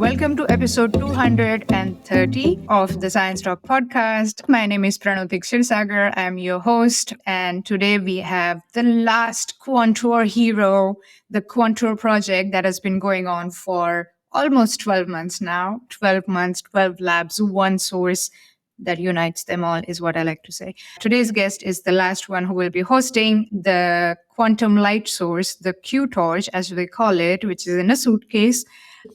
welcome to episode 230 of the Science Talk podcast. My name is Pranatik Shirsagar. I'm your host. And today we have the last QuanTour Hero, the QuanTour project that has been going on for almost 12 months now. 12 months, 12 labs, one source that unites them all is what I like to say. Today's guest is the last one who will be hosting the quantum light source, the Q torch, as we call it, which is in a suitcase.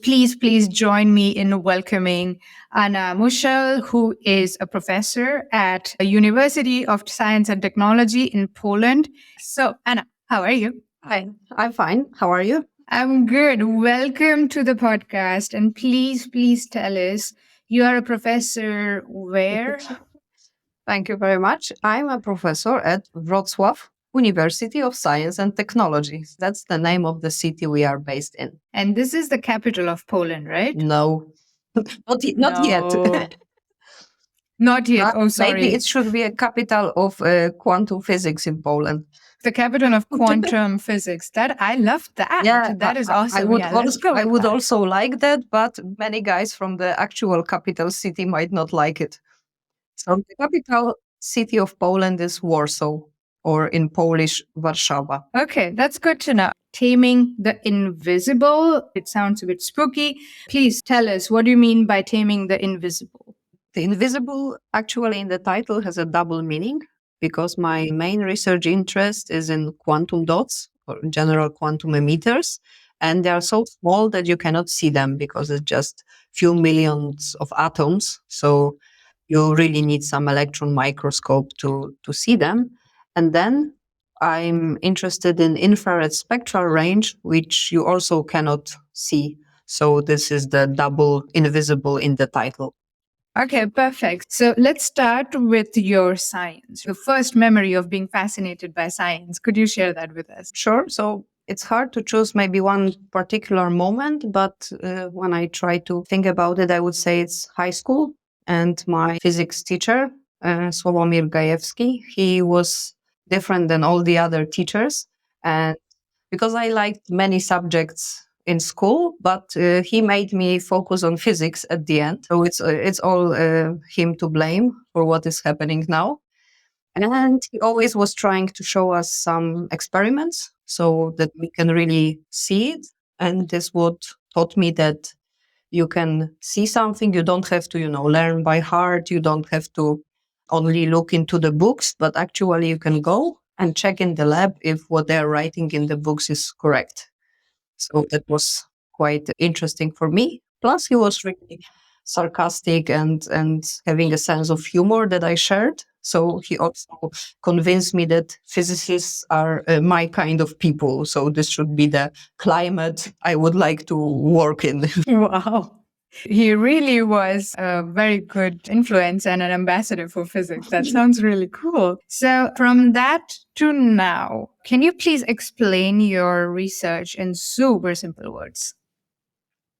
Please join me in welcoming Anna Musiał, who is a professor at the University of Science and Technology in Poland. So, Anna, how are you? Hi, I'm fine. How are you? I'm good. Welcome to the podcast. And please tell us, you are a professor where? Thank you very much. I'm a professor at Wroclaw, University of Science and Technology. That's the name of the city we are based in. And this is the capital of Poland, right? No, not yet. Not yet. Oh, sorry. Maybe it should be a capital of quantum physics in Poland. The capital of quantum physics. That I love that. Yeah, that is awesome. I would also like that, but many guys from the actual capital city might not like it. So the capital city of Poland is Warsaw, or in Polish, Warszawa. Okay, that's good to know. Taming the Invisible. It sounds a bit spooky. Please tell us, what do you mean by taming the invisible? The invisible actually in the title has a double meaning, because my main research interest is in quantum dots, or in general quantum emitters, and they are so small that you cannot see them because it's just few millions of atoms. So you really need some electron microscope to see them. And then I'm interested in infrared spectral range, which you also cannot see. So this is the double invisible in the title. Okay, perfect. So let's start with your science, the first memory of being fascinated by science. Could you share that with us? Sure. So it's hard to choose maybe one particular moment, but when I try to think about it, I would say it's high school. And my physics teacher, Sławomir Gajewski, he was different than all the other teachers. And because I liked many subjects in school, but he made me focus on physics at the end. So it's all him to blame for what is happening now. And he always was trying to show us some experiments so that we can really see it. And this what taught me that you can see something. You don't have to, learn by heart. You don't have to only look into the books, but actually you can go and check in the lab if what they're writing in the books is correct. So that was quite interesting for me. Plus, he was really sarcastic and having a sense of humor that I shared. So he also convinced me that physicists are my kind of people. So this should be the climate I would like to work in. Wow. He really was a very good influence and an ambassador for physics. That sounds really cool. So from that to now, can you please explain your research in super simple words?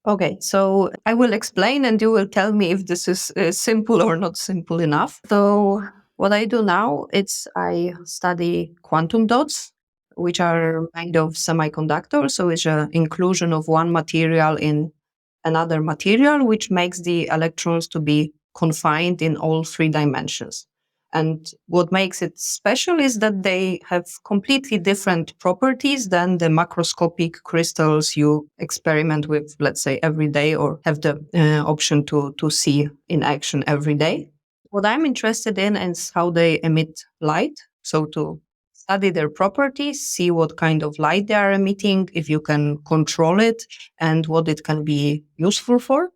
Okay, so I will explain and you will tell me if this is simple or not simple enough. So what I do now, I study quantum dots, which are kind of semiconductors. So it's an inclusion of one material in another material, which makes the electrons to be confined in all three dimensions. And what makes it special is that they have completely different properties than the macroscopic crystals you experiment with, let's say, every day or have the option to see in action every day. What I'm interested in is how they emit light. So to study their properties, see what kind of light they are emitting, if you can control it, and what it can be useful for.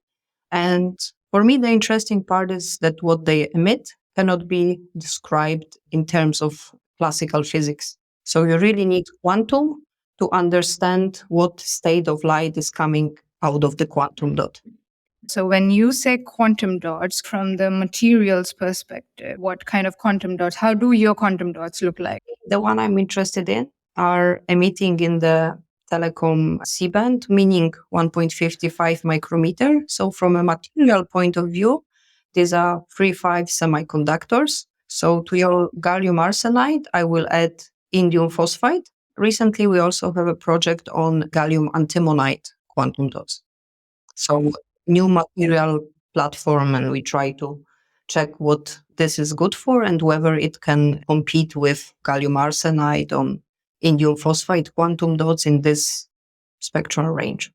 And for me, the interesting part is that what they emit cannot be described in terms of classical physics. So you really need quantum to understand what state of light is coming out of the quantum dot. So when you say quantum dots from the materials perspective, what kind of quantum dots, how do your quantum dots look like? The one I'm interested in are emitting in the telecom C-band, meaning 1.55 micrometer. So from a material point of view, these are 3,5 semiconductors. So to your gallium arsenide, I will add indium phosphide. Recently, we also have a project on gallium antimonide quantum dots. So new material platform, and we try to check what this is good for and whether it can compete with gallium arsenide on indium phosphide quantum dots in this spectral range.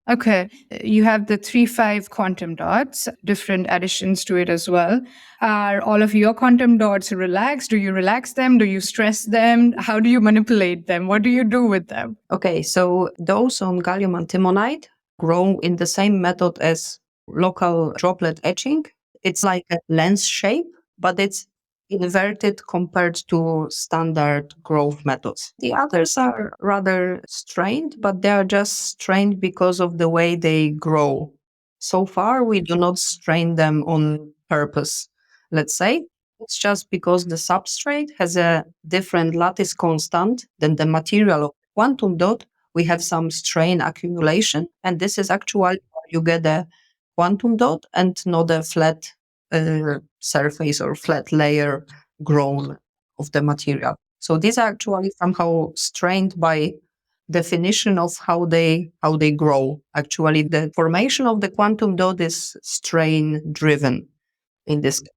Okay, you have the 3-5 quantum dots, different additions to it as well. Are all of your quantum dots relaxed? Do you relax them? Do you stress them? How do you manipulate them? What do you do with them? Okay, so those on gallium antimonide grow in the same method as local droplet etching. It's like a lens shape, but it's inverted compared to standard growth methods. The others are rather strained, but they are just strained because of the way they grow. So far, we do not strain them on purpose, let's say. It's just because the substrate has a different lattice constant than the material of quantum dot. We have some strain accumulation, and this is actually why you get a quantum dot and not a flat surface or flat layer grown of the material. So these are actually somehow strained by definition of how they grow. Actually, the formation of the quantum dot is strain driven in this case.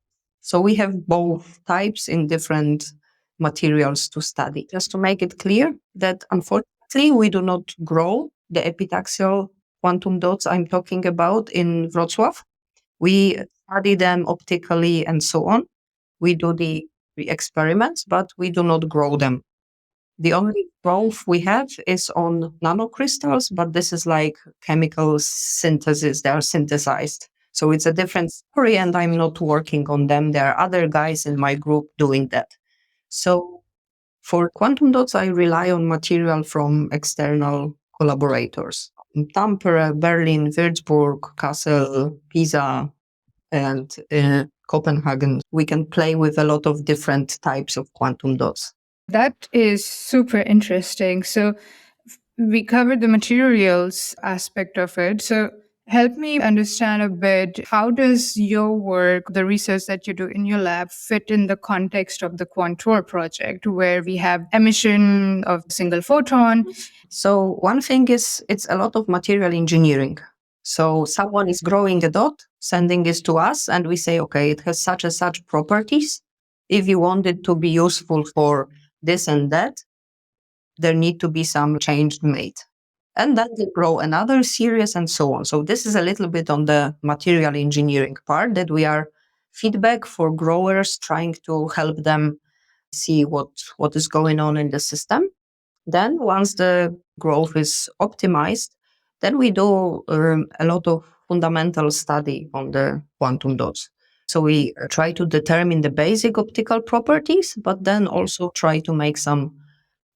So we have both types in different materials to study. Just to make it clear that unfortunately we do not grow the epitaxial quantum dots I'm talking about in Wroclaw. We study them optically and so on. We do the experiments, but we do not grow them. The only growth we have is on nanocrystals, but this is like chemical synthesis. They are synthesized. So it's a different story, and I'm not working on them. There are other guys in my group doing that. So for quantum dots, I rely on material from external collaborators. In Tampere, Berlin, Würzburg, Kassel, Pisa, and Copenhagen. We can play with a lot of different types of quantum dots. That is super interesting. So we covered the materials aspect of it. So help me understand a bit, how does your work, the research that you do in your lab, fit in the context of the QuanTour project, where we have emission of single photon? So one thing is it's a lot of material engineering. So someone is growing a dot, sending it to us, and we say, okay, it has such and such properties. If you want it to be useful for this and that, there need to be some change made. And then they grow another series and so on. So this is a little bit on the material engineering part, that we are feedback for growers, trying to help them see what is going on in the system. Then once the growth is optimized, then we do a lot of fundamental study on the quantum dots. So we try to determine the basic optical properties, but then also try to make some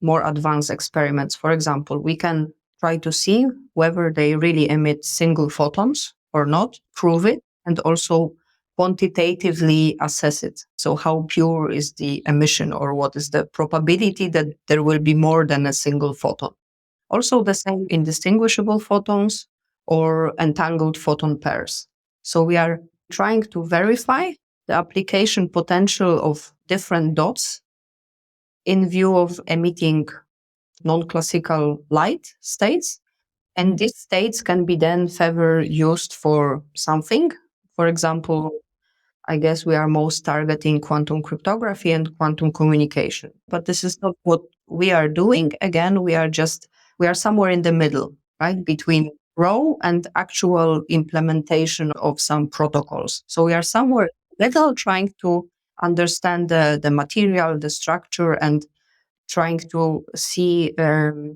more advanced experiments. For example, we can try to see whether they really emit single photons or not, prove it, and also quantitatively assess it. So how pure is the emission, or what is the probability that there will be more than a single photon? Also the same indistinguishable photons or entangled photon pairs. So we are trying to verify the application potential of different dots in view of emitting non-classical light states. And these states can be then further used for something. For example, I guess we are most targeting quantum cryptography and quantum communication. But this is not what we are doing. Again, we are somewhere in the middle, right? Between raw and actual implementation of some protocols. So we are somewhere in the middle, trying to understand the material, the structure, and trying to see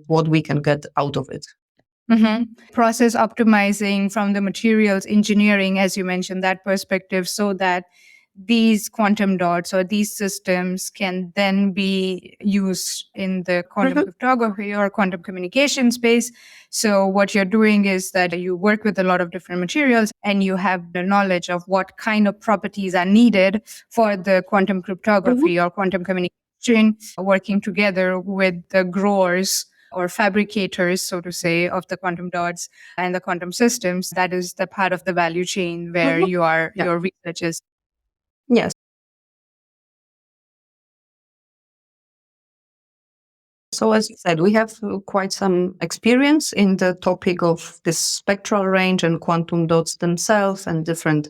what we can get out of it. Process optimizing from the materials engineering, as you mentioned, that perspective, so that these quantum dots or these systems can then be used in the quantum cryptography or quantum communication space. So what you're doing is that you work with a lot of different materials and you have the knowledge of what kind of properties are needed for the quantum cryptography or quantum communication, working together with the growers or fabricators, so to say, of the quantum dots and the quantum systems. That is the part of the value chain where your research is. Yes. So as you said, we have quite some experience in the topic of this spectral range and quantum dots themselves and different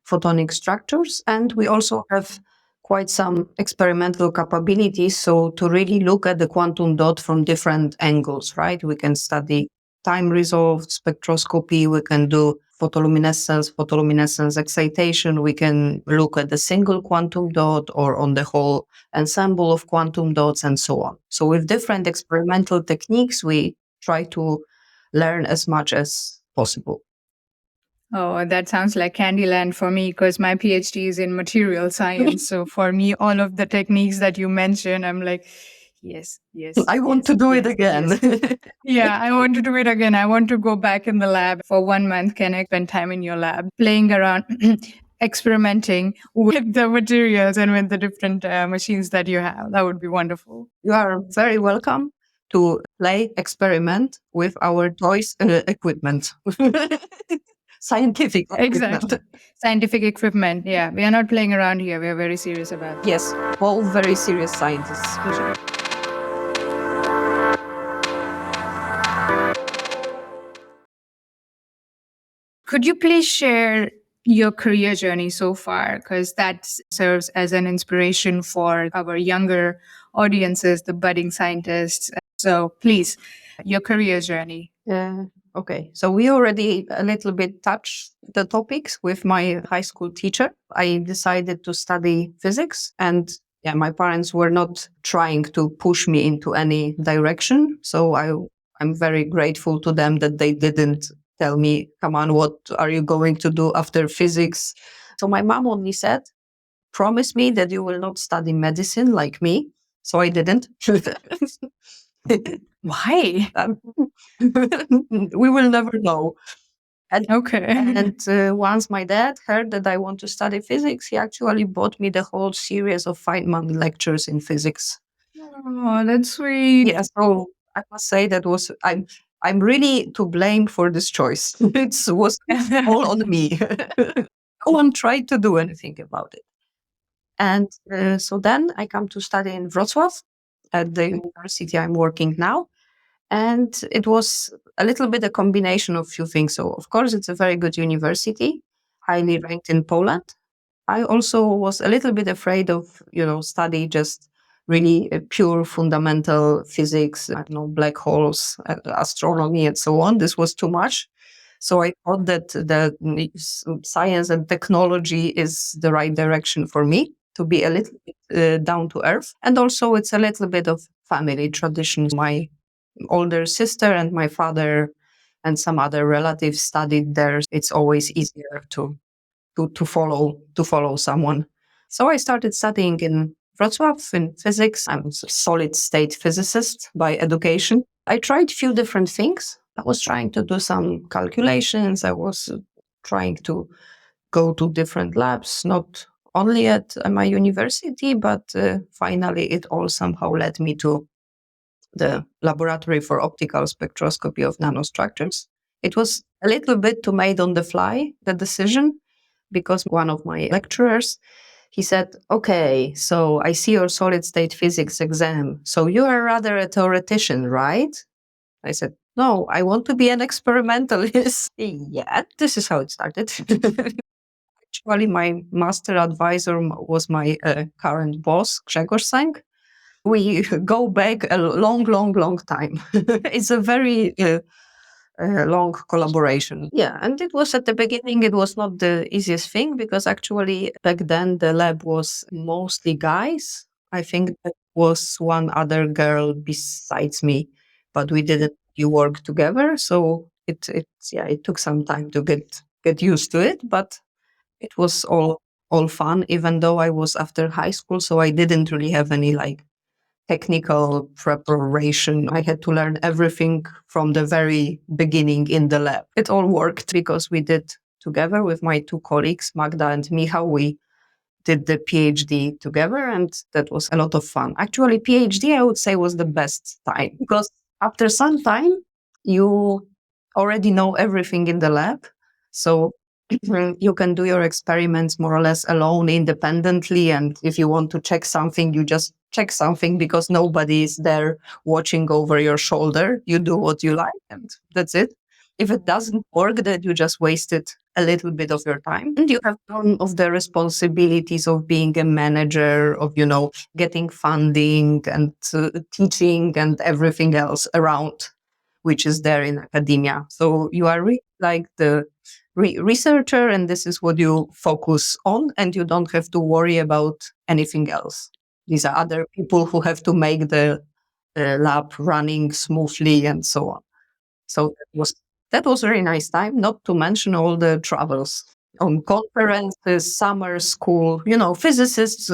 photonic structures. And we also have quite some experimental capabilities. So to really look at the quantum dot from different angles, right? We can study time resolved spectroscopy. We can do photoluminescence excitation. We can look at the single quantum dot or on the whole ensemble of quantum dots and so on. So with different experimental techniques, we try to learn as much as possible. Oh, that sounds like Candyland for me because my PhD is in material science. So for me, all of the techniques that you mentioned, I'm like, yes, yes. I want yes, to do it yes, again. yes. Yeah, I want to do it again. I want to go back in the lab for 1 month. Can I spend time in your lab playing around, experimenting with the materials and with the different machines that you have? That would be wonderful. You are very welcome to play, experiment with our toys equipment. Scientific equipment. Exactly. Scientific equipment. Yeah, we are not playing around here. We are very serious about it. Yes, all very serious scientists. Could you please share your career journey so far? Because that serves as an inspiration for our younger audiences, the budding scientists. So please, your career journey. Okay, so we already a little bit touched the topics with my high school teacher. I decided to study physics, and yeah, my parents were not trying to push me into any direction. So I'm very grateful to them that they didn't tell me, "Come on, what are you going to do after physics?" So my mom only said, "Promise me that you will not study medicine like me." So I didn't. Why? We will never know. And, Okay. once my dad heard that I want to study physics, he actually bought me the whole series of Feynman lectures in physics. Oh, that's sweet. Yeah, so I must say that was I'm really to blame for this choice. It was all on me. No one tried to do anything about it. And so then I come to study in Wrocław at the university I'm working now. And it was a little bit a combination of few things. So of course it's a very good university, highly ranked in Poland. I also was a little bit afraid of, study just really pure fundamental physics, I don't know, black holes, astronomy, and so on. This was too much. So I thought that the science and technology is the right direction for me to be a little bit down to earth. And also it's a little bit of family traditions. My older sister and my father and some other relatives studied there. It's always easier to follow someone. So I started studying in Wrocław in physics. I'm a solid state physicist by education. I tried few different things. I was trying to do some calculations. I was trying to go to different labs, not only at my university, but finally it all somehow led me to the Laboratory for Optical Spectroscopy of Nanostructures. It was a little bit too made on the fly, the decision, because one of my lecturers, he said, "Okay, so I see your solid state physics exam. So you are rather a theoretician, right?" I said, "No, I want to be an experimentalist." Yeah, this is how it started. Actually, my master advisor was my current boss, Grzegorz Sęk. We go back a long, long, long time. It's a very long collaboration. Yeah, and it was at the beginning, it was not the easiest thing because actually back then the lab was mostly guys. I think there was one other girl besides me, but we didn't really work together. So it took some time to get used to it, but it was all fun, even though I was after high school, so I didn't really have any like technical preparation. I had to learn everything from the very beginning in the lab. It all worked because we did together with my two colleagues, Magda and Michał. We did the PhD together, and that was a lot of fun. Actually, PhD, I would say, was the best time because after some time, you already know everything in the lab. So you can do your experiments more or less alone, independently. And if you want to check something, you just check something because nobody is there watching over your shoulder. You do what you like, and that's it. If it doesn't work, then you just wasted a little bit of your time. And you have none of the responsibilities of being a manager, of, getting funding and teaching and everything else around, which is there in academia. So you are really like the researcher, and this is what you focus on, and you don't have to worry about anything else. These are other people who have to make the lab running smoothly and so on. So that was a very nice time, not to mention all the travels on conferences, summer school. Physicists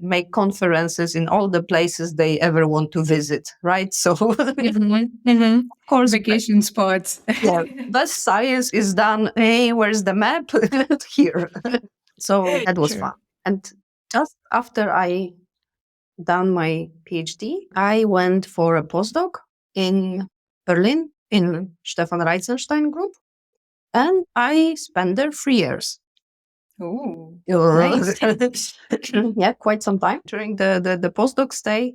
make conferences in all the places they ever want to visit, right? So, Of course, vacation spots. yeah, best science is done. Hey, where's the map? Here. So that was fun. And just after I done my PhD, I went for a postdoc in Berlin in Stefan Reitzenstein group, and I spent there 3 years. Oh, nice. Yeah, quite some time. During the postdoc stay,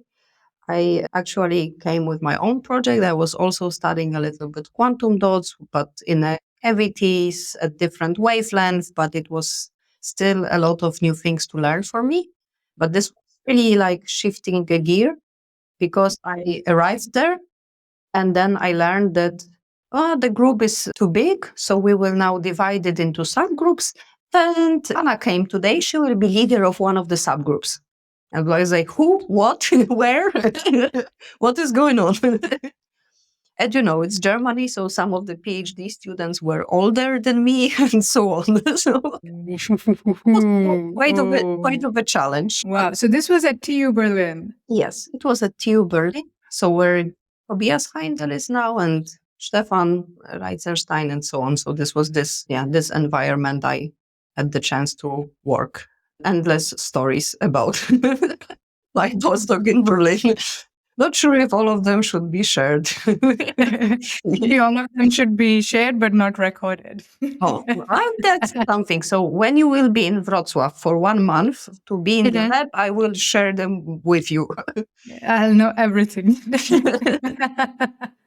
I actually came with my own project. I was also studying a little bit quantum dots, but in cavities at different wavelengths, but it was still a lot of new things to learn for me. But this was really like shifting a gear, because I arrived there and then I learned that the group is too big, so we will now divide it into subgroups. And Anna came today. She will be leader of one of the subgroups. And I was like, who, what, where, what is going on? And it's Germany, so some of the PhD students were older than me and so on. So quite of a challenge. Wow. So this was at TU Berlin. Yes, it was at TU Berlin. So where Tobias Heindel is now, and Stefan Reitzenstein and so on. So this was this environment I had the chance to work. Endless stories about my postdoc in Berlin. Not sure if all of them should be shared. All of them should be shared, but not recorded. That's something. So when you will be in Wrocław for 1 month to be in the lab, I will share them with you. I'll know everything.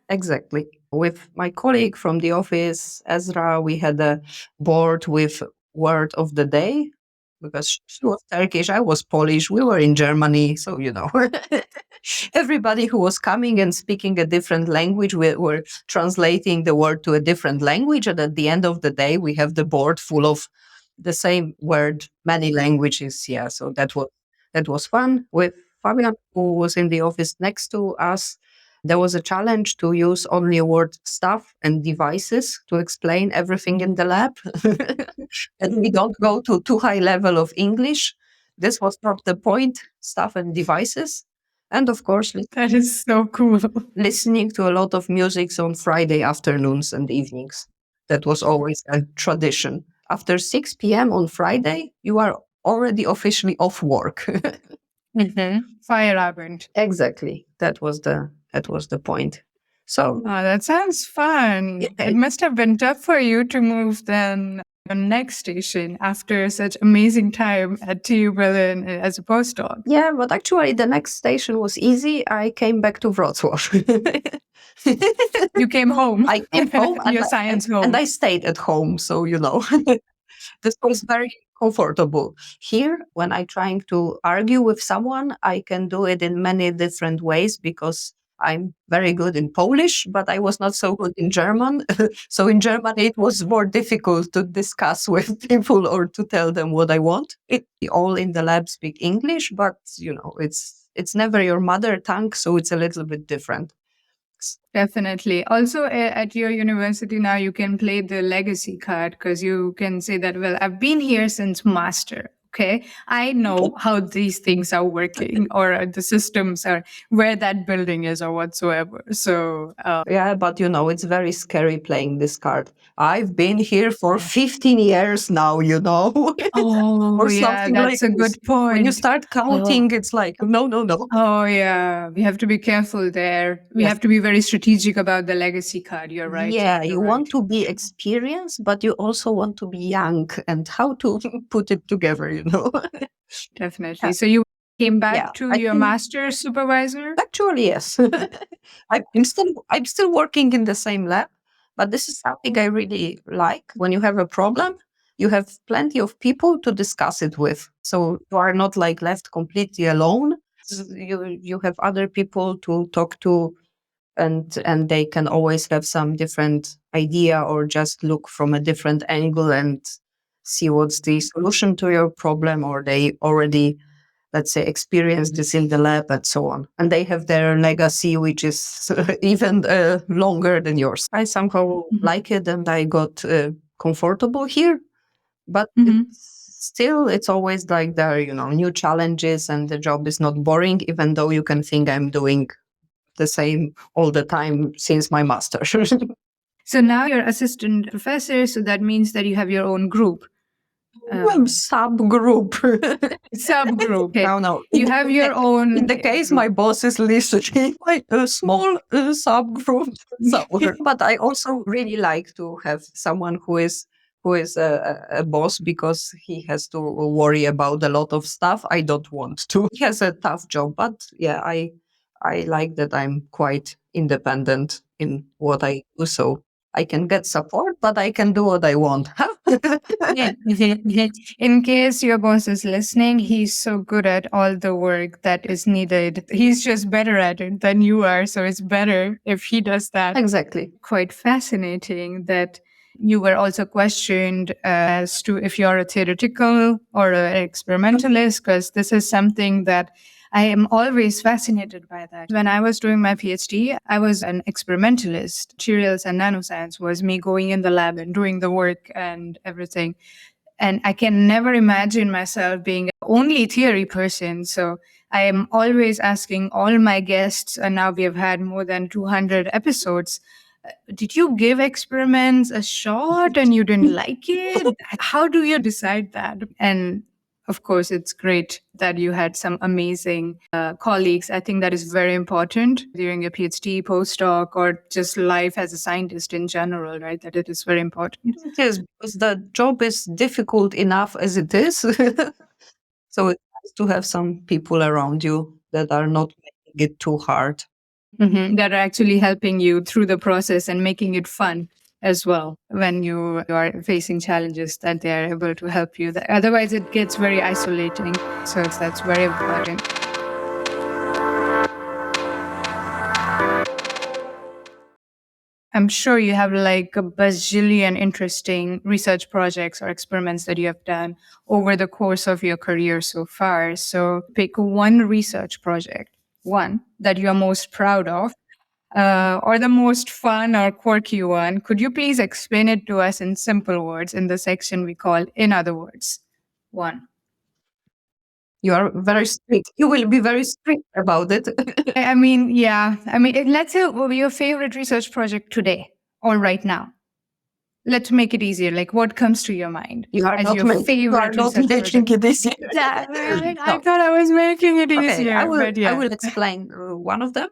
Exactly. With my colleague from the office, Ezra, we had a board with word of the day, because she was Turkish, I was Polish, we were in Germany. So, everybody who was coming and speaking a different language, we were translating the word to a different language. And at the end of the day, we have the board full of the same word, many languages. Yeah, so that was fun. With Fabian, who was in the office next to us, there was a challenge to use only word stuff and devices to explain everything in the lab. And we don't go to too high level of English. This was not the point, stuff and devices. And of course, that is so cool. Listening to a lot of music on Friday afternoons and evenings. That was always a tradition. After 6 p.m. on Friday, you are already officially off work. Feierabend. Exactly. That was the point. So that sounds fun. It must have been tough for you to move then the next station after such amazing time at TU Berlin as a postdoc. Yeah, but actually the next station was easy. I came back to Wrocław. You came home. I came home. Your science home. And I stayed at home. So, this was very comfortable. Here, when I'm trying to argue with someone, I can do it in many different ways, because I'm very good in Polish, but I was not so good in German. So in Germany, it was more difficult to discuss with people or to tell them what I want. All in the lab speak English, but it's never your mother tongue, so it's a little bit different. Definitely. Also, at your university now, you can play the legacy card, because you can say that, well, I've been here since master. Okay, I know how these things are working or the systems are, where that building is or whatsoever. So, Yeah, but it's very scary playing this card. I've been here for 15 years now, oh, or yeah, something like that's a this. good When you point. start Oh, counting, it's like, no, no, no. oh, yeah, we have to be careful there. We Yes. have to be very strategic about the legacy card. You're right. Yeah, You're you want right. to be experienced, but you also want to be young and how to put it together. Definitely. So you came Yeah, back to I your think master's supervisor? actually, yes. I'm still working in the same lab, but this is something I really like. When you have a problem, you have plenty of people to discuss it with. So you are not like left completely alone. You have other people to talk to, and they can always have some different idea or just look from a different angle and see what's the solution to your problem, or they already, let's say, experience this in the lab and so on. And they have their legacy, which is even longer than yours. I somehow Mhm. like it and I got comfortable here, but Mhm. it's always like there are, new challenges and the job is not boring, even though you can think I'm doing the same all the time since my master. So now you're assistant professor, so that means that you have your own group. Um, Subgroup. Subgroup. Okay. No, no. You have your In own the case group. my boss is listening, like a small subgroup somewhere. But I also really like to have someone who is a boss, because he has to worry about a lot of stuff. I don't want to. He has a tough job, but yeah, I like that I'm quite independent in what I do. So I can get support, but I can do what I want. Yeah. In case your boss is listening, he's so good at all the work that is needed. He's just better at it than you are. So it's better if he does that. Exactly. Quite fascinating that you were also questioned as to if you're a theoretical or an experimentalist, because this is something that I am always fascinated by that. When I was doing my PhD, I was an experimentalist. Materials and nanoscience was me going in the lab and doing the work and everything. And I can never imagine myself being only theory person. So I am always asking all my guests, and now we have had more than 200 episodes. Did you give experiments a shot and you didn't like it? How do you decide that? And of course, it's great that you had some amazing colleagues. I think that is very important during your PhD, postdoc, or just life as a scientist in general, right? That it is very important. It is, because the job is difficult enough as it is. So it's nice to have some people around you that are not making it too hard. That are actually helping you through the process and making it fun as well when you are facing challenges, that they are able to help you. Otherwise, it gets very isolating. So that's very important. I'm sure you have like a bazillion interesting research projects or experiments that you have done over the course of your career so far. So pick one research project, one that you are most proud of, or the most fun or quirky one. Could you please explain it to us in simple words in the section we call In Other Words? One. You are very strict. You will be very strict about it. I mean, yeah. I mean, let's say your favorite research project today or right now. Let's make it easier. Like, what comes to your mind You are as not your making. You are favorite not research making project? it easier. Damn it! I No. thought I was making it Okay, I easier, will. but I yeah. will explain one of them.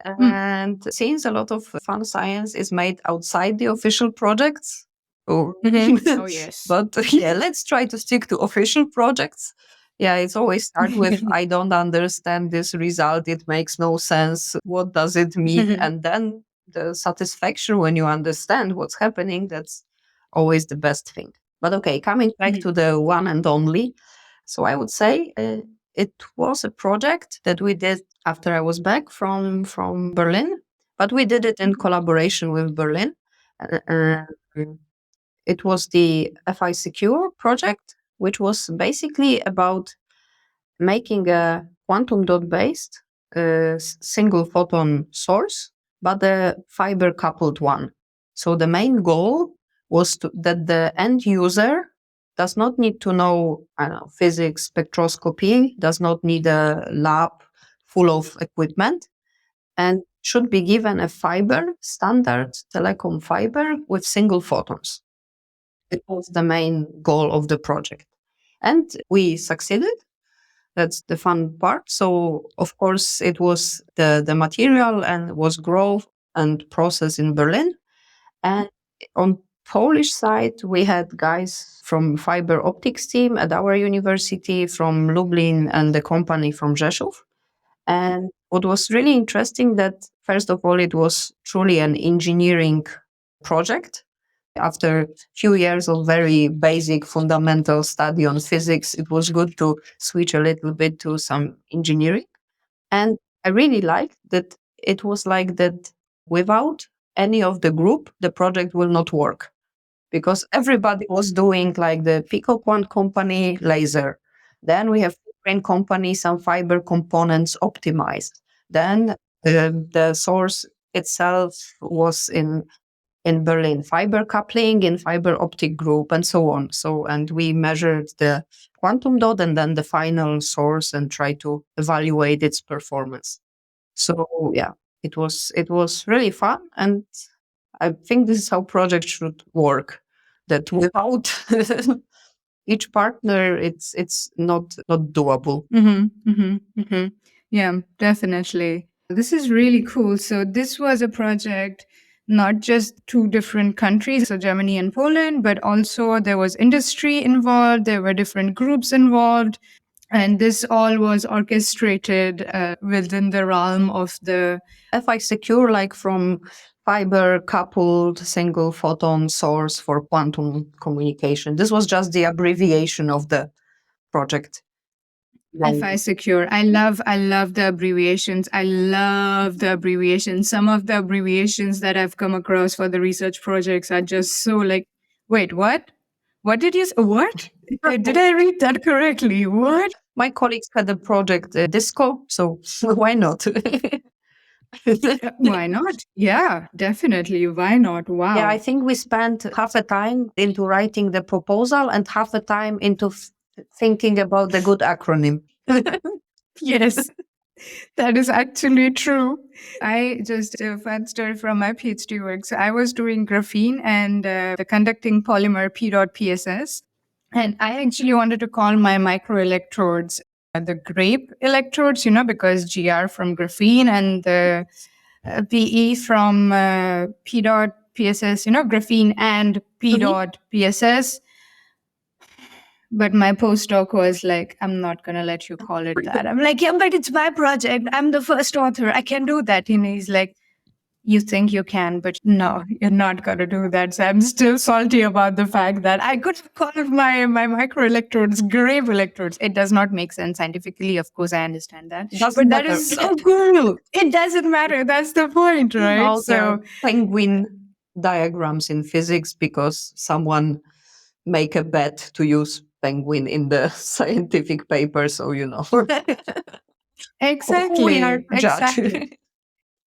Mm. And since a lot of fun science is made outside the official projects, oh, Oh yes. but yeah, let's try to stick to official projects. Yeah, it's always start with I don't understand this result. It makes no sense. What does it mean? And then the satisfaction when you understand what's happening, that's always the best thing. But okay, coming back to the one and only. So I would say it was a project that we did after I was back from Berlin, but we did it in collaboration with Berlin. Uh, it was the FI Secure project, which was basically about making a quantum dot based single photon source, but a fiber coupled one. So the main goal was that the end user does not need to know, I don't know, physics, spectroscopy, does not need a lab full of equipment, and should be given a fiber, standard telecom fiber with single photons. It was the main goal of the project. And we succeeded. That's the fun part. So, of course, it was the material and was grown and processed in Berlin. And on Polish side, we had guys from fiber optics team at our university, from Lublin, and the company from Rzeszów. And what was really interesting that, first of all, it was truly an engineering project. After a few years of very basic fundamental study on physics, it was good to switch a little bit to some engineering. And I really liked that it was like that without any of the group, the project will not work, because everybody was doing like the PicoQuant company laser. Then we have Ukraine company, some fiber components optimized. Then the source itself was in Berlin, fiber coupling in fiber optic group, and so on. So, and we measured the quantum dot and then the final source and try to evaluate its performance. So yeah, it was really fun, and I think this is how projects should work. That without each partner, it's not doable. Yeah, definitely. This is really cool. So this was a project, not just two different countries, so Germany and Poland, but also there was industry involved, there were different groups involved, and this all was orchestrated within the realm of the FI secure, like from fiber coupled single photon source for quantum communication. This was just the abbreviation of the project. FI secure. I love the abbreviations. I love the abbreviations. Some of the abbreviations that I've come across for the research projects are just so like, wait, what? What did you say? What? Did I read that correctly? What? My colleagues had a project Disco, so why not? Why not? Yeah, definitely. Why not? Wow. Yeah, I think we spent half a time into writing the proposal and half a time into thinking about the good acronym. Yes, that is actually true. I just a fun story from my PhD work. So I was doing graphene and the conducting polymer PSS. And I actually wanted to call my microelectrodes the grape electrodes, because GR from graphene and the PE from PSS, graphene and PSS. But my postdoc was like, I'm not going to let you call it that. I'm like, yeah, but it's my project. I'm the first author. I can do that. And he's like, you think you can, but no, you're not going to do that. So I'm still salty about the fact that I could have called my microelectrodes grape electrodes. It does not make sense scientifically. Of course, I understand that. But that is so cool. It doesn't matter. That's the point, right? So penguin diagrams in physics because someone make a bet to use penguin in the scientific paper. So, Exactly. We are exactly.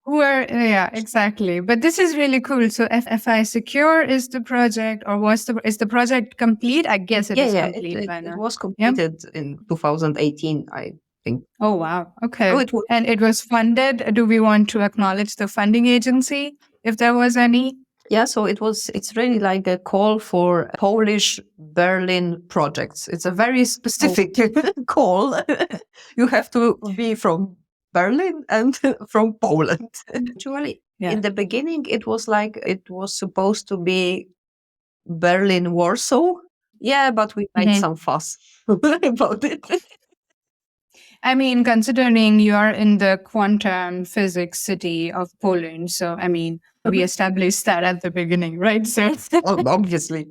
Yeah, exactly. But this is really cool. So FI Secure is the project, or is the project complete? I guess it is complete by now. It was completed in 2018, I think. Oh, wow. Okay. And it was funded. Do we want to acknowledge the funding agency, if there was any? Yeah, so it's really like a call for Polish Berlin projects. It's a very specific call. You have to be from Berlin and from Poland. Actually, in the beginning, it was supposed to be Berlin, Warsaw. Yeah, but we made some fuss about it. I mean, considering you are in the quantum physics city of Poland, so I mean, we established that at the beginning, right? So obviously,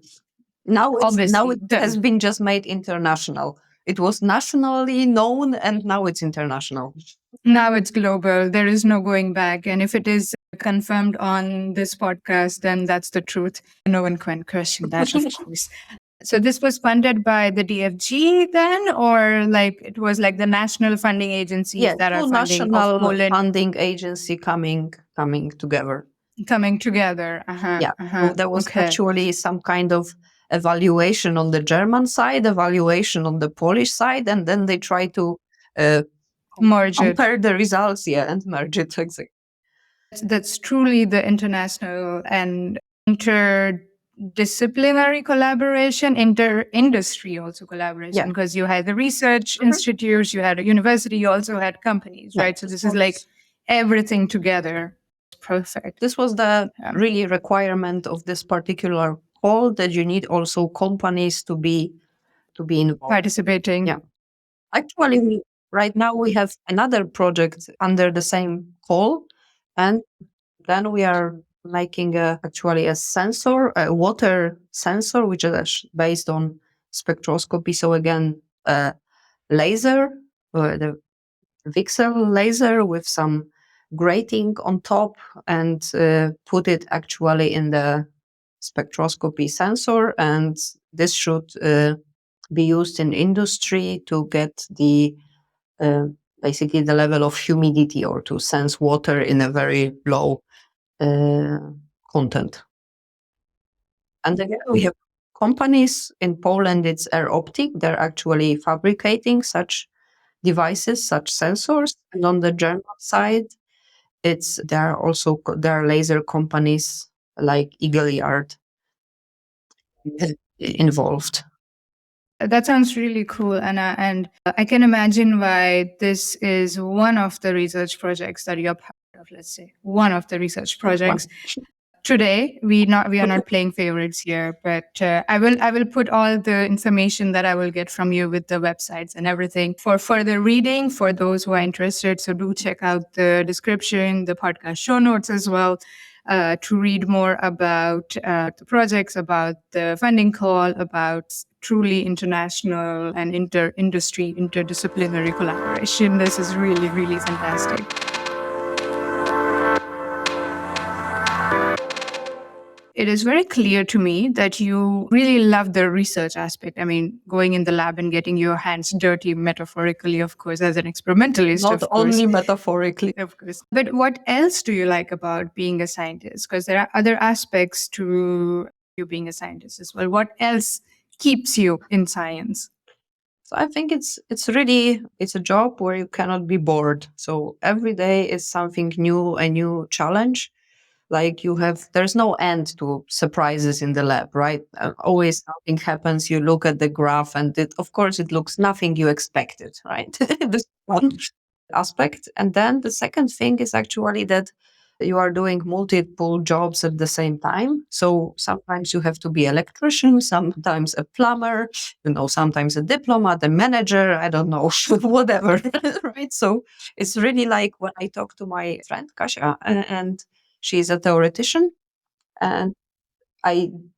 now it has been just made international. It was nationally known, and now it's international. Now it's global. There is no going back, and if it is confirmed on this podcast, then that's the truth. No one can question that, of course. So this was funded by the DFG then, or like it was like the national funding agencies that are funding national funding agency coming together. Coming together. So there was actually some kind of evaluation on the German side, evaluation on the Polish side, and then they try to Merge it. compare the results, and merge it. Exactly. That's truly the international and interdisciplinary collaboration, inter-industry also collaboration, because you had the research institutes, you had a university, you also had companies, right? So this is like everything together. Perfect. This was the really requirement of this particular call, that you need also companies to be involved. Participating. Yeah. Actually, right now we have another project under the same call, and then we are making actually a sensor, a water sensor, which is based on spectroscopy. So again, laser, the VCSEL laser with some grating on top, and put it actually in the spectroscopy sensor. And this should be used in industry to get the basically the level of humidity, or to sense water in a very low content. And again, we have companies in Poland. It's Air Optic. They're actually fabricating such devices, such sensors. And on the German side, there are laser companies like Eagle Yard involved. That sounds really cool, Anna. And I can imagine why this is one of the research projects that you're part of, let's say. One of the research projects. Today, we are not playing favorites here, but I will put all the information that I will get from you with the websites and everything for further reading for those who are interested. So do check out the description, the podcast show notes as well, to read more about the projects, about the funding call, about truly international and inter-industry, interdisciplinary collaboration. This is really, really fantastic. It is very clear to me that you really love the research aspect. I mean, going in the lab and getting your hands dirty, metaphorically, of course, as an experimentalist. Not only metaphorically. Of course. But what else do you like about being a scientist? Because there are other aspects to you being a scientist as well. What else keeps you in science? So I think it's a job where you cannot be bored. So every day is something new, a new challenge. Like there's no end to surprises in the lab, right? Always something happens. You look at the graph, and of course it looks nothing you expected, right? This one aspect. And then the second thing is actually that you are doing multiple jobs at the same time. So sometimes you have to be electrician, sometimes a plumber, sometimes a diplomat, a manager, I don't know, whatever, right? So it's really like when I talk to my friend Kasia, and she's a theoretician, and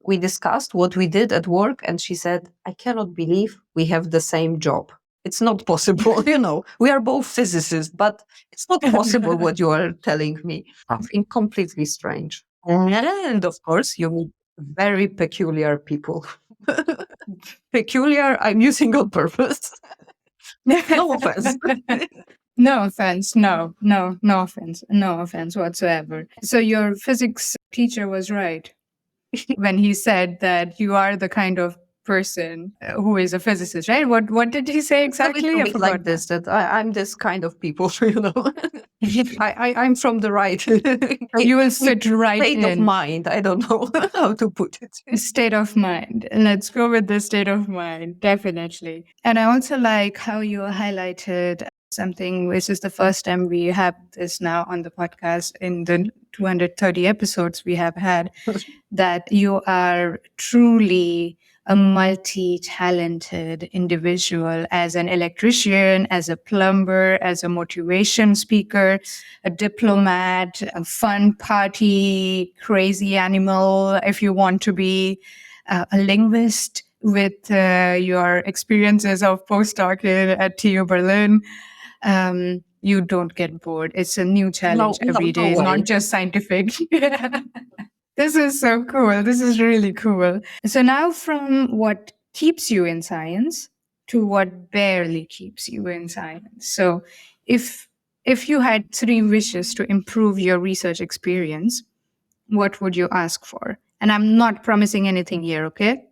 we discussed what we did at work, and she said, I cannot believe we have the same job. It's not possible, we are both physicists, but it's not possible what you are telling me. Something completely strange. And of course, you meet very peculiar people. Peculiar, I'm using on purpose. No offense. No offense. No offense. No offense whatsoever. So your physics teacher was right when he said that you are the kind of person who is a physicist, right? What did he say exactly? I forgot like this, that I'm this kind of people, I'm from the right. You will sit right state in. of mind. I don't know how to put it. State of mind. Let's go with the state of mind, definitely. And I also like how you highlighted something, which is the first time we have this now on the podcast in the 230 episodes we have had, that you are truly a multi-talented individual, as an electrician, as a plumber, as a motivation speaker, a diplomat, a fun party, crazy animal, if you want to be, a linguist with your experiences of postdoc at TU Berlin. You don't get bored. It's a new challenge every day, not just scientific. This is so cool. This is really cool. So now from what keeps you in science to what barely keeps you in science. So if you had 3 wishes to improve your research experience, what would you ask for? And I'm not promising anything here, okay?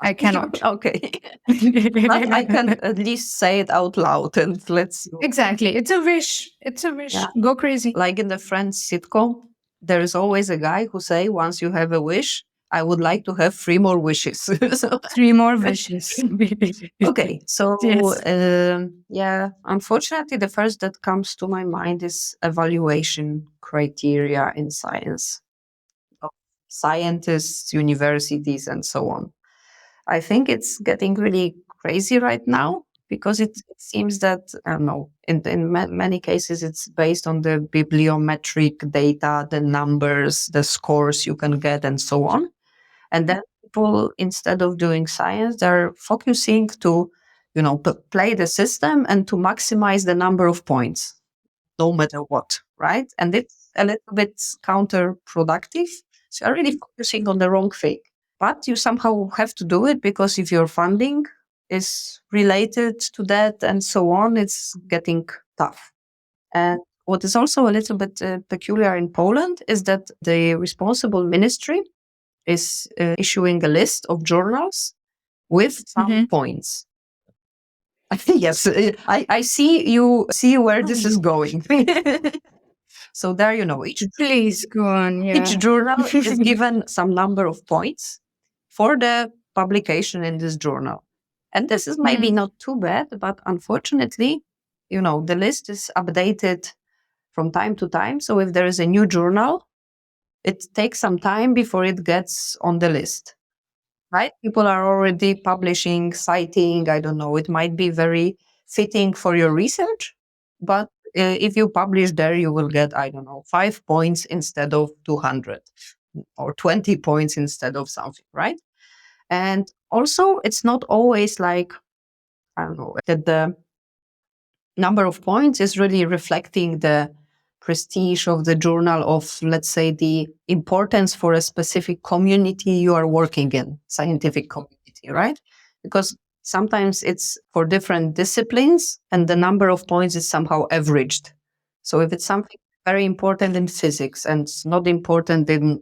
I cannot. Okay. But I can at least say it out loud and let's see. Exactly. It's a wish. It's a wish. Yeah. Go crazy. Like in the Friends sitcom, there is always a guy who say, once you have a wish, I would like to have 3 more wishes. So 3 more wishes. okay, so Yes. yeah, unfortunately, the first that comes to my mind is evaluation criteria in science, of scientists, universities, and so on. I think it's getting really crazy right now because it seems that, I don't know, in many cases, it's based on the bibliometric data, the numbers, the scores you can get, and so on. And then people, instead of doing science, they're focusing to, play the system and to maximize the number of points, no matter what, right? And it's a little bit counterproductive. So you're really focusing on the wrong thing. But you somehow have to do it because if your funding is related to that and so on, it's getting tough. And what is also a little bit peculiar in Poland is that the responsible ministry is issuing a list of journals with some points. Yes, I see where this is going. So there, Please go on. Yeah. each journal is given some number of points for the publication in this journal. And this is maybe not too bad, but unfortunately, the list is updated from time to time. So if there is a new journal, it takes some time before it gets on the list, right? People are already publishing, citing, I don't know, it might be very fitting for your research, but if you publish there, you will get, I don't know, 5 points instead of 200 or 20 points instead of something, right? And also, it's not always like, I don't know, that the number of points is really reflecting the prestige of the journal, of, let's say, the importance for a specific community you are working in, scientific community, right? Because sometimes it's for different disciplines and the number of points is somehow averaged. So if it's something very important in physics and it's not important in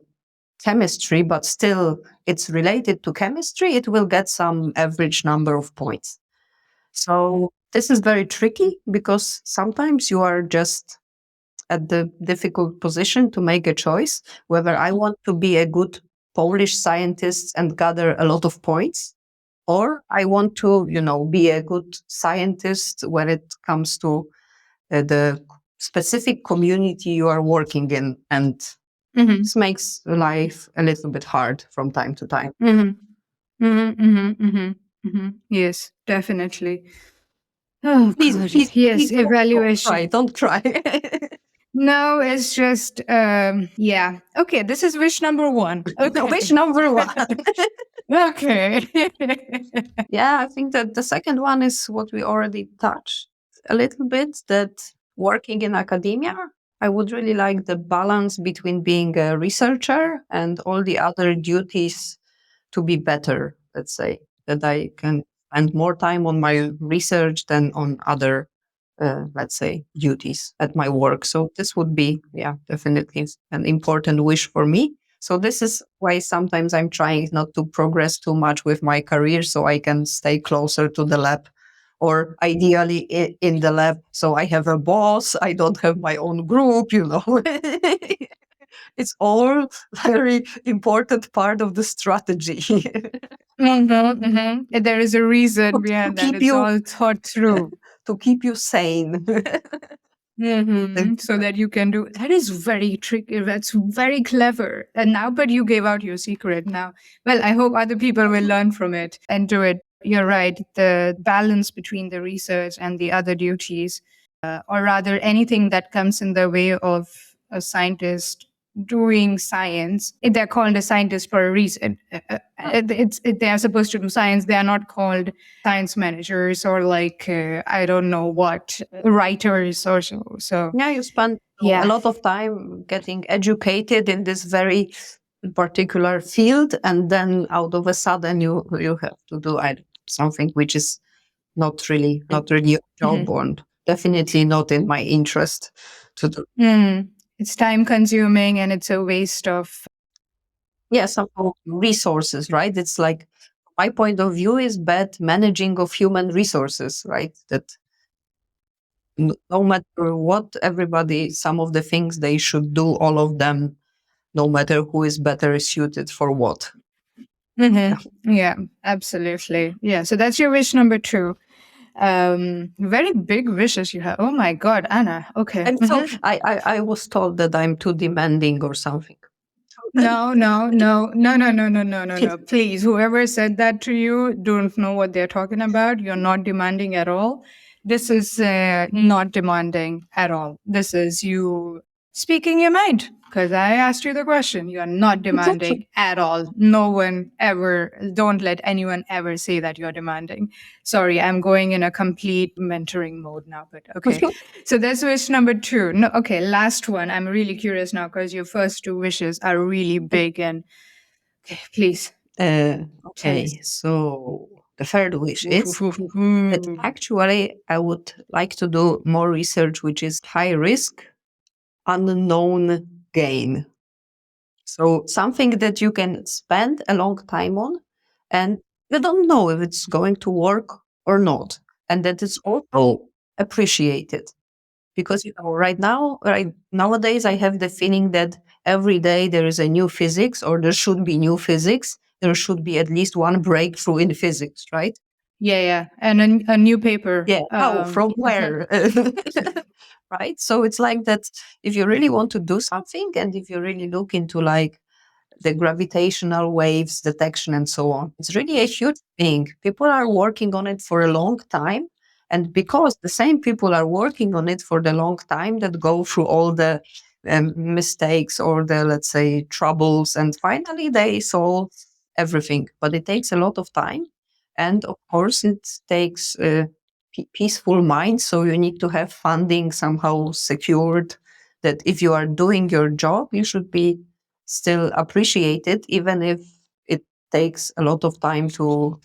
chemistry, but still it's related to chemistry, it will get some average number of points. So this is very tricky because sometimes you are just at the difficult position to make a choice whether I want to be a good Polish scientist and gather a lot of points, or I want to, be a good scientist when it comes to the specific community you are working in. And this makes life a little bit hard from time to time. Yes, definitely. Oh, Please, God. please, Yes, please evaluation. don't try. No, it's just, yeah. Okay, this is wish number 1. Okay. Wish number 1. Okay. Yeah, I think that the second one is what we already touched a little bit, that working in academia, I would really like the balance between being a researcher and all the other duties to be better, let's say, that I can spend more time on my research than on other, let's say, duties at my work. So this would be, yeah, definitely an important wish for me. So this is why sometimes I'm trying not to progress too much with my career so I can stay closer to the lab, or ideally in the lab. So I have a boss, I don't have my own group, It's all very important part of the strategy. There is a reason behind that. keep It's you all thought through. to keep you sane. So that you can do that is very tricky. That's very clever. And now, but you gave out your secret now. Well, I hope other people will learn from it and do it. You're right. The balance between the research and the other duties, or rather anything that comes in the way of a scientist doing science. They're called a scientist for a reason. They are supposed to do science. They are not called science managers or like I don't know what writers or so. So Yeah, you spend a lot of time getting educated in this very particular field, and then out of a sudden you have to do something which is not really a job, and definitely not in my interest to do. It's time consuming and it's a waste of Some resources, right? It's like my point of view is bad managing of human resources, right? That no matter what, everybody, some of the things they should do, all of them, no matter who is better suited for what. Yeah. Yeah, absolutely. Yeah. So that's your wish number two. Very big wishes you have. Oh my God, Anna. Okay. And so I was told that I'm too demanding or something. No, no, no, no, no, no, no, no, no, no. Please, whoever said that to you don't know what they're talking about. You're not demanding at all. This is not demanding at all. This is you speaking your mind because I asked you the question. You are not demanding at all. No one ever, don't let anyone ever say that you're demanding. Sorry, I'm going in a complete mentoring mode now, but okay. So that's wish number two. No, okay, last one. I'm really curious now because your first two wishes are really big and okay, please. Okay, so the third wish is that actually I would like to do more research, which is high risk, unknown gain. So something that you can spend a long time on and you don't know if it's going to work or not. And that it's also appreciated. Because right nowadays I have the feeling that every day there is a new physics or there should be new physics. There should be at least one breakthrough in physics, right? Yeah, yeah. And a new paper. Yeah. How? From where? Right? So it's like that if you really want to do something and if you really look into like the gravitational waves detection and so on. It's really a huge thing. People are working on it for a long time. And because the same people are working on it for the long time that go through all the mistakes or the, let's say, troubles, and finally they solve everything. But it takes a lot of time. And of course, it takes peaceful mind. So you need to have funding somehow secured that if you are doing your job, you should be still appreciated, even if it takes a lot of time to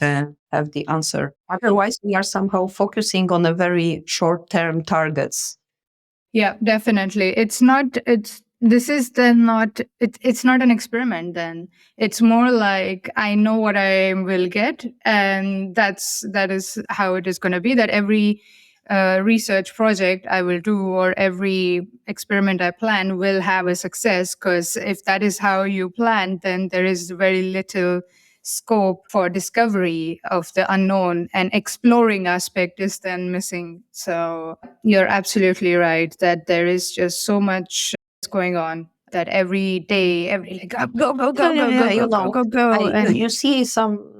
have the answer. Otherwise, we are somehow focusing on a very short-term targets. Yeah, definitely. It's not, this is then not, it's not an experiment then. It's more like I know what I will get. And that is how it is going to be, that every research project I will do or every experiment I plan will have a success. Because if that is how you plan, then there is very little scope for discovery of the unknown, and exploring aspect is then missing. So you're absolutely right that there is just so much going on that every day, every like go, and You see some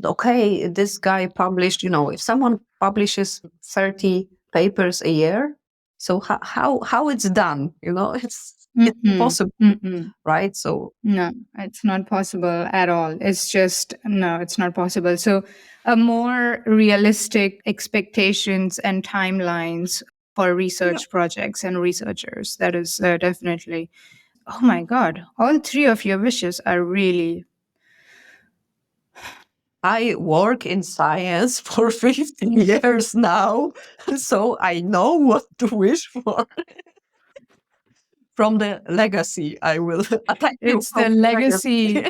okay, this guy published, if someone publishes 30 papers a year, so how it's done, it's impossible, right? So no, it's not possible at all. It's just, no, it's not possible. So a more realistic expectations and timelines for research projects and researchers. That is definitely, oh my God, all three of your wishes are really, I work in science for 15 years now, so I know what to wish for. From the legacy, I will attack you. it's the legacy.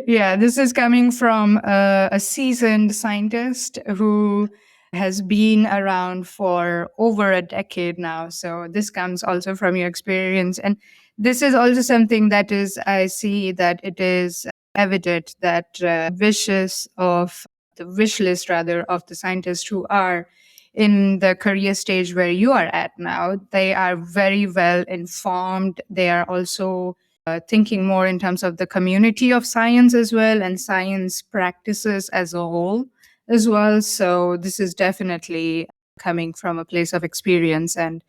Yeah, this is coming from a seasoned scientist who has been around for over a decade now. So this comes also from your experience. And this is also something that is, I see that it is evident that wishes of the wish list rather of the scientists who are in the career stage where you are at now, they are very well informed. They are also thinking more in terms of the community of science as well and science practices as a whole as well. So this is definitely coming from a place of experience, and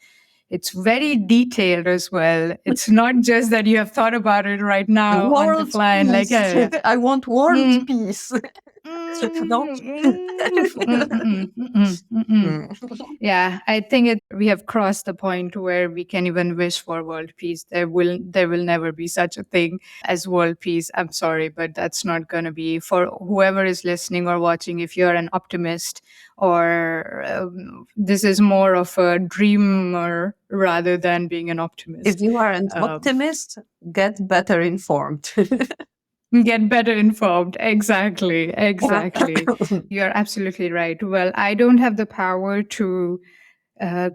it's very detailed as well. It's not just that you have thought about it right now on the World fly and like, peace. yeah, yeah. I want world peace. No? Yeah, I think we have crossed the point where we can even wish for world peace. There will never be such a thing as world peace. I'm sorry, but that's not going to be for whoever is listening or watching. If you're an optimist, or this is more of a dreamer rather than being an optimist. If you are an optimist, get better informed. Get better informed. Exactly. You're absolutely right. Well, I don't have the power to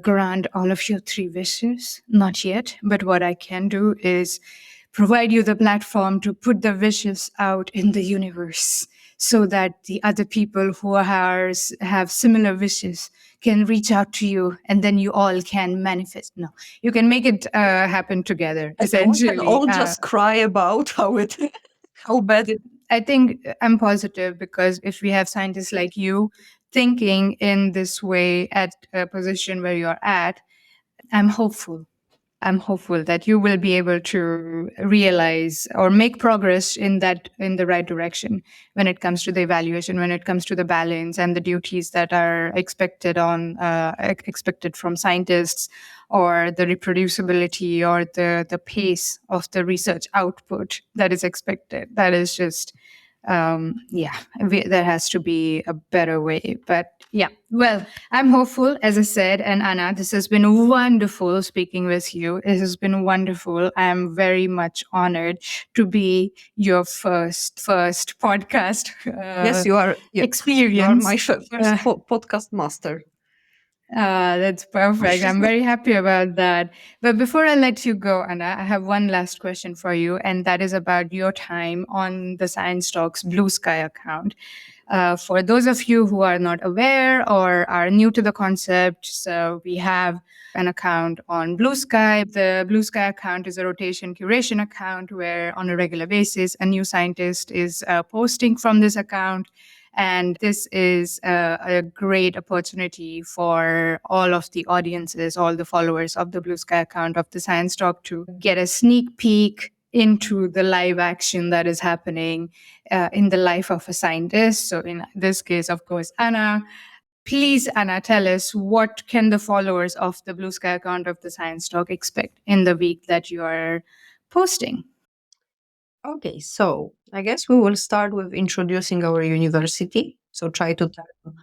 grant all of your three wishes, not yet. But what I can do is provide you the platform to put the wishes out in the universe so that the other people who have similar wishes can reach out to you, and then you all can manifest. No, you can make it happen together, And we can essentially. all just cry about how bad it. I think I'm positive, because if we have scientists like you thinking in this way at a position where you're at, I'm hopeful. I'm hopeful that you will be able to realize or make progress in the right direction when it comes to the evaluation, when it comes to the balance and the duties that are expected from scientists, or the reproducibility or the pace of the research output that is expected. That is just there has to be a better way. But yeah, well, I'm hopeful, as I said. And Anna, this has been wonderful speaking with you. It has been wonderful. I'm very much honored to be your first podcast Yes, you are. experience. You are my first podcast master. That's perfect. I'm very happy about that. But before I let you go, Anna, I have one last question for you, and that is about your time on the Science Talks Blue Sky account. For those of you who are not aware or are new to the concept, so we have an account on Blue Sky. The Blue Sky account is a rotation curation account where, on a regular basis, a new scientist is posting from this account. And this is a great opportunity for all of the audiences, all the followers of the Blue Sky account of the Science Talk, to get a sneak peek into the live action that is happening in the life of a scientist. So in this case, of course, Anna. Please, Anna, tell us, what can the followers of the Blue Sky account of the Science Talk expect in the week that you are posting? Okay, so I guess we will start with introducing our university. So try to tell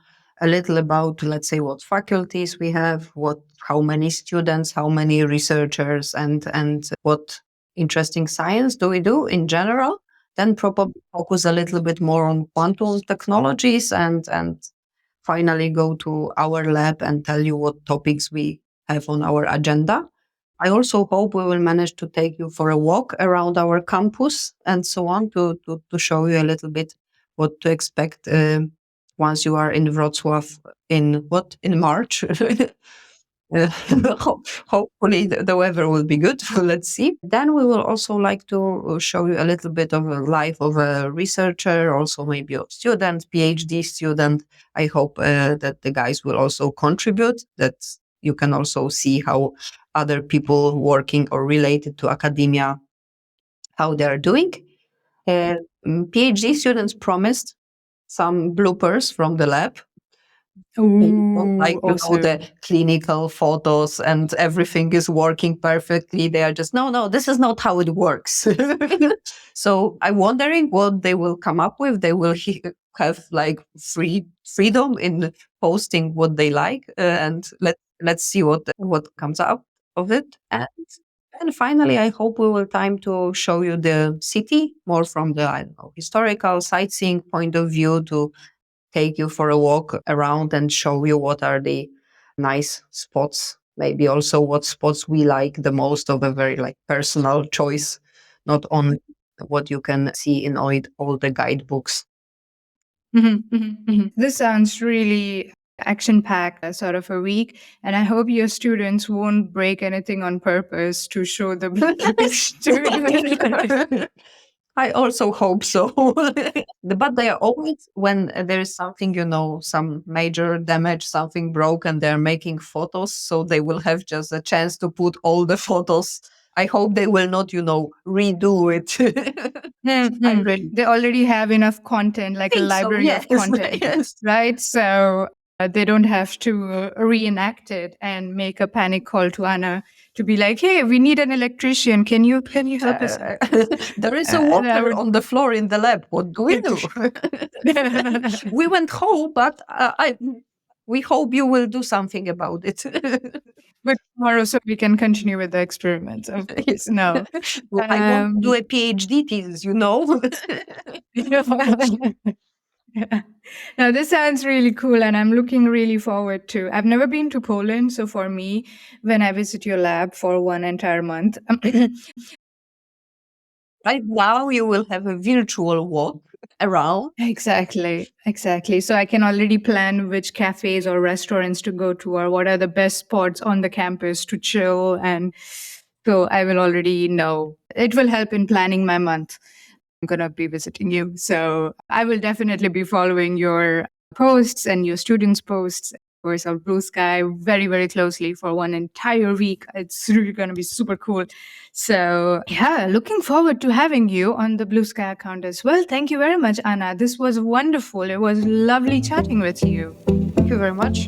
a little about, let's say, what faculties we have, how many students, how many researchers, and what interesting science do we do in general. Then probably focus a little bit more on quantum technologies, and finally go to our lab and tell you what topics we have on our agenda. I also hope we will manage to take you for a walk around our campus and so on, to show you a little bit what to expect once you are in Wrocław in March. Hopefully the weather will be good. Let's see. Then we will also like to show you a little bit of a life of a researcher, also maybe a student, PhD student. I hope that the guys will also contribute, that you can also see how other people working or related to academia, how they are doing. PhD students promised some bloopers from the lab. Like, Awesome. the clinical photos and everything is working perfectly. They are just, no, this is not how it works. So I'm wondering what they will come up with. They will have like freedom in posting what they like, and let's see what comes out of it. And finally, I hope we will time to show you the city more from the, I don't know, historical sightseeing point of view, to take you for a walk around and show you what are the nice spots. Maybe also what spots we like the most, of a very like personal choice, not only what you can see in all the guidebooks. This sounds really action packed, sort of a week. And I hope your students won't break anything on purpose to show the students. I also hope so. But they are always, when there is something, some major damage, something broke, and they're making photos, so they will have just a chance to put all the photos. I hope they will not, redo it. They already have enough content, like a library of content, yes. right? So they don't have to reenact it and make a panic call to Anna to be like, "Hey, we need an electrician. Can you help us?" There is a water on the floor in the lab. What do we do? We went home, but we hope you will do something about it. But tomorrow, so we can continue with the experiments, of course. No. Well, I want to do a PhD thesis, you know. Yeah. Now, this sounds really cool, and I'm looking really forward to. I've never been to Poland, so for me, when I visit your lab for one entire month, Right now, you will have a virtual walk around. exactly. So I can already plan which cafes or restaurants to go to, or what are the best spots on the campus to chill, and so I will already know. It will help in planning my month. I'm going to be visiting you. So I will definitely be following your posts and your students' posts, of course, of Blue Sky very, very closely for one entire week. It's really going to be super cool. So, yeah, looking forward to having you on the Blue Sky account as well. Thank you very much, Anna. This was wonderful. It was lovely chatting with you. Thank you very much.